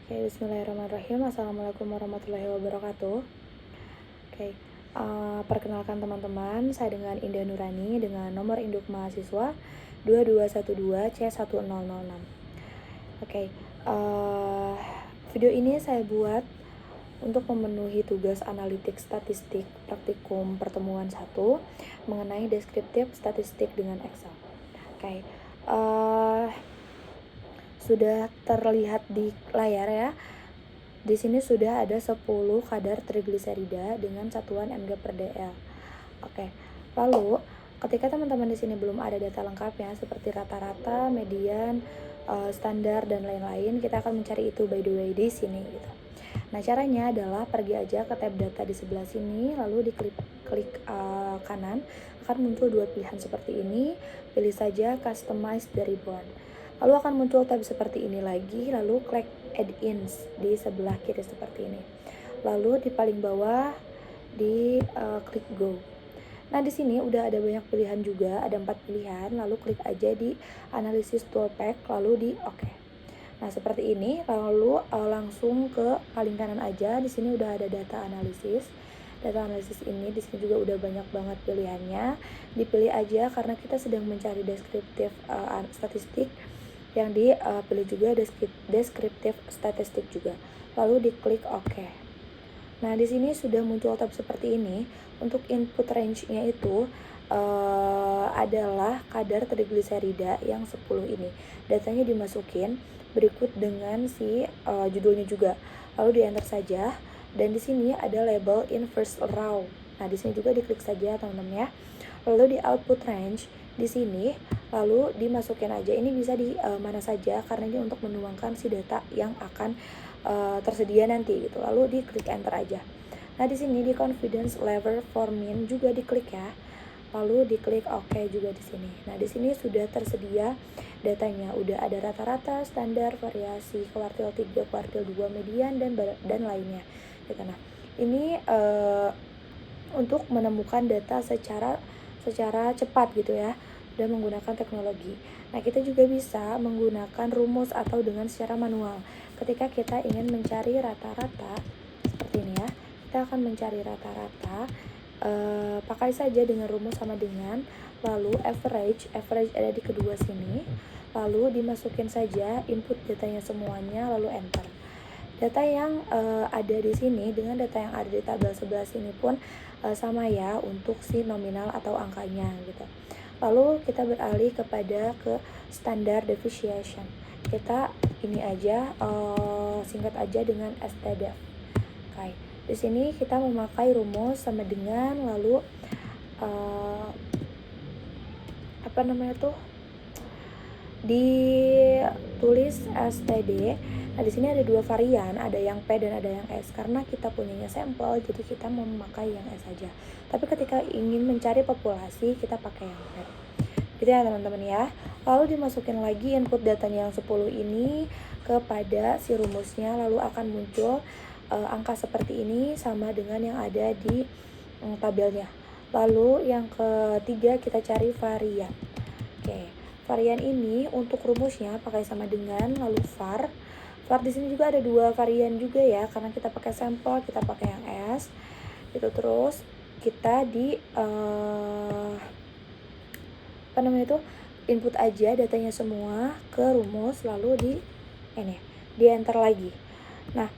Oke, bismillahirrahmanirrahim. Assalamualaikum warahmatullahi wabarakatuh. Oke, perkenalkan teman-teman, saya dengan Indah Nurani dengan nomor induk mahasiswa 2212C1006. Oke, video ini saya buat untuk memenuhi tugas analitik statistik praktikum pertemuan 1 mengenai deskriptif statistik dengan Excel. Oke, sudah terlihat di layar ya. Di sini sudah ada 10 kadar trigliserida dengan satuan mg/dl. Oke. Lalu, ketika teman-teman di sini belum ada data lengkapnya seperti rata-rata, median, standar dan lain-lain, kita akan mencari itu by the way di sini gitu. Nah, caranya adalah pergi aja ke tab data di sebelah sini, lalu diklik kanan, akan muncul dua pilihan seperti ini. Pilih saja customize the ribbon. Lalu akan muncul tab seperti ini lagi, lalu klik add-ins di sebelah kiri seperti ini. Lalu di paling bawah di klik go. Nah, di sini udah ada banyak pilihan juga, ada 4 pilihan, lalu klik aja di analisis toolpath, lalu di oke. Nah, seperti ini, lalu langsung ke paling kanan aja. Di sini udah ada data analisis. Data analisis ini di sini juga udah banyak banget pilihannya. Dipilih aja karena kita sedang mencari deskriptif statistik. Yang dipilih juga deskriptif statistik juga. Lalu diklik OK. Nah, di sini sudah muncul tab seperti ini. Untuk input range-nya itu adalah kadar trigliserida yang 10 ini. Datanya dimasukin berikut dengan si judulnya juga. Lalu di enter saja, dan di sini ada label in first row. Nah, di sini juga diklik saja teman-teman ya. Lalu di output range di sini lalu dimasukin aja, ini bisa di mana saja karena ini untuk menuangkan si data yang akan tersedia nanti gitu. Lalu diklik enter aja. Nah, di sini di confidence level for mean juga diklik ya. Lalu diklik OK juga di sini. Nah, di sini sudah tersedia datanya, udah ada rata-rata, standar, variasi, kuartil 3, kuartil 2, median dan lainnya. Gitu. Nah, ini untuk menemukan data secara cepat gitu ya, dan menggunakan teknologi. Nah, kita juga bisa menggunakan rumus atau dengan secara manual. Ketika kita ingin mencari rata-rata seperti ini ya, kita akan mencari rata-rata, pakai saja dengan rumus sama dengan, lalu average ada di kedua sini, lalu dimasukin saja input datanya semuanya, lalu enter. Data yang ada di sini dengan data yang ada di tabel sebelah sini pun sama ya untuk si nominal atau angkanya gitu. Lalu kita beralih kepada ke standard deviation. Kita ini aja singkat aja dengan STDEV. Oke. Di sini kita memakai rumus sama dengan, lalu ditulis STD. Nah, di sini ada dua varian, ada yang P dan ada yang S. Karena kita punyanya sampel, jadi kita memakai yang S saja. Tapi ketika ingin mencari populasi, kita pakai yang P. Gitu ya teman-teman ya. Lalu dimasukin lagi input datanya yang 10 ini kepada si rumusnya, lalu akan muncul angka seperti ini sama dengan yang ada di tabelnya. Lalu yang ketiga kita cari varian. Oke, varian ini untuk rumusnya pakai sama dengan, lalu var. Var di sini juga ada dua varian juga ya, karena kita pakai sampel, kita pakai yang S. Itu terus kita di input aja datanya semua ke rumus, lalu di enter lagi. Nah,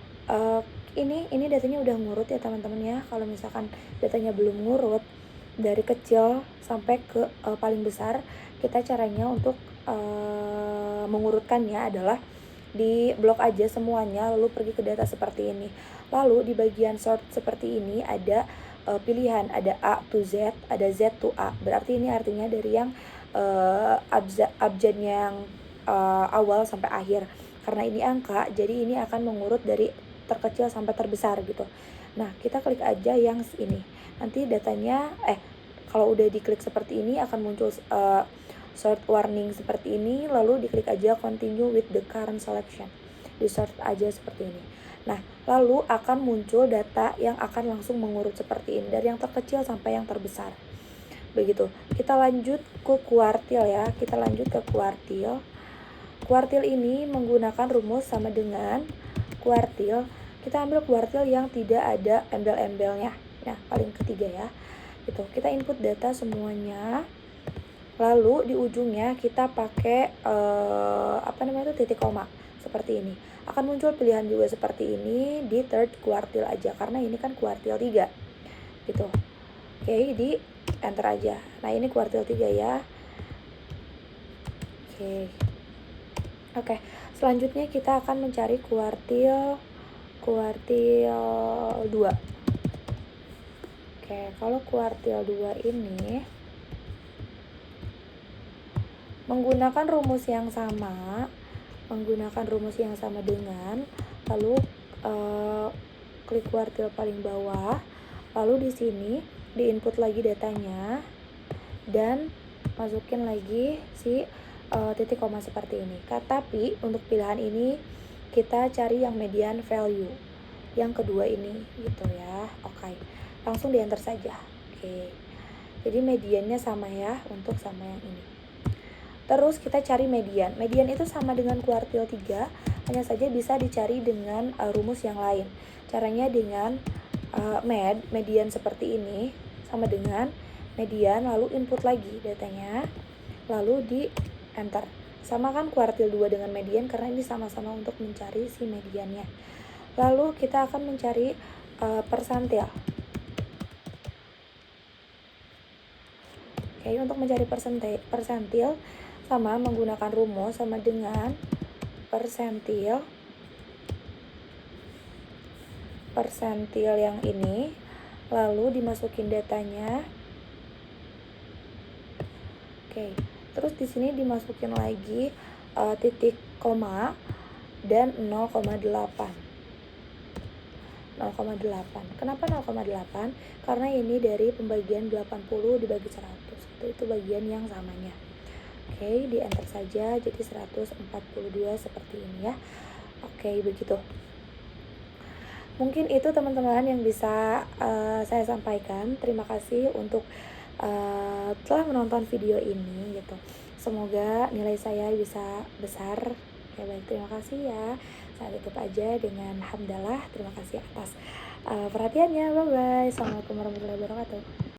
ini datanya udah ngurut ya teman-teman ya. Kalau misalkan datanya belum ngurut dari kecil sampai ke paling besar, kita caranya untuk mengurutkannya adalah di blok aja semuanya, lalu pergi ke data seperti ini. Lalu di bagian sort seperti ini ada pilihan, ada A to Z, ada Z to A. Berarti ini artinya dari yang abjadnya yang awal sampai akhir. Karena ini angka, jadi ini akan mengurut dari terkecil sampai terbesar gitu. Nah, kita klik aja yang ini. Nanti datanya kalau udah diklik seperti ini akan muncul sort warning seperti ini, lalu diklik aja continue with the current selection. Di sort aja seperti ini. Nah, lalu akan muncul data yang akan langsung mengurut seperti ini dari yang terkecil sampai yang terbesar. Begitu. Kita lanjut ke kuartil ya. Kita lanjut ke kuartil. Kuartil ini menggunakan rumus sama dengan kuartil, kita ambil kuartil yang tidak ada embel-embelnya. Nah, paling ketiga ya. Gitu. Kita input data semuanya. Lalu di ujungnya kita pakai titik koma seperti ini. Akan muncul pilihan juga seperti ini di third kuartil aja karena ini kan kuartil 3. Gitu. Oke, di enter aja. Nah, ini kuartil 3 ya. Oke. Selanjutnya kita akan mencari kuartil 2. Oke, kalau kuartil 2 ini menggunakan rumus yang sama dengan lalu klik kuartil paling bawah, lalu di sini diinput lagi datanya dan masukin lagi si titik koma seperti ini. Tapi untuk pilihan ini kita cari yang median value, yang kedua ini gitu ya. Oke, langsung di enter saja. Oke, jadi mediannya sama ya untuk sama yang ini. Terus kita cari median. Median itu sama dengan kuartil 3, hanya saja bisa dicari dengan rumus yang lain. Caranya dengan median seperti ini, sama dengan median, lalu input lagi datanya, lalu di enter. Sama kan kuartil 2 dengan median karena ini sama-sama untuk mencari si mediannya. Lalu kita akan mencari persentil. Oke, untuk mencari persentil sama menggunakan rumus sama dengan persentil yang ini, lalu dimasukin datanya. Oke, terus di sini dimasukin lagi titik koma dan 0,8. Kenapa 0,8? Karena ini dari pembagian 80 dibagi 100. Itu bagian yang samanya. Oke, di enter saja, jadi 142 seperti ini ya. Oke, begitu. Mungkin itu teman-teman yang bisa saya sampaikan. Terima kasih untuk telah menonton video ini gitu. Semoga nilai saya bisa besar. Oke, baik, terima kasih ya. Saya tutup aja dengan hamdalah. Terima kasih atas perhatiannya. Bye bye. Assalamualaikum warahmatullahi wabarakatuh.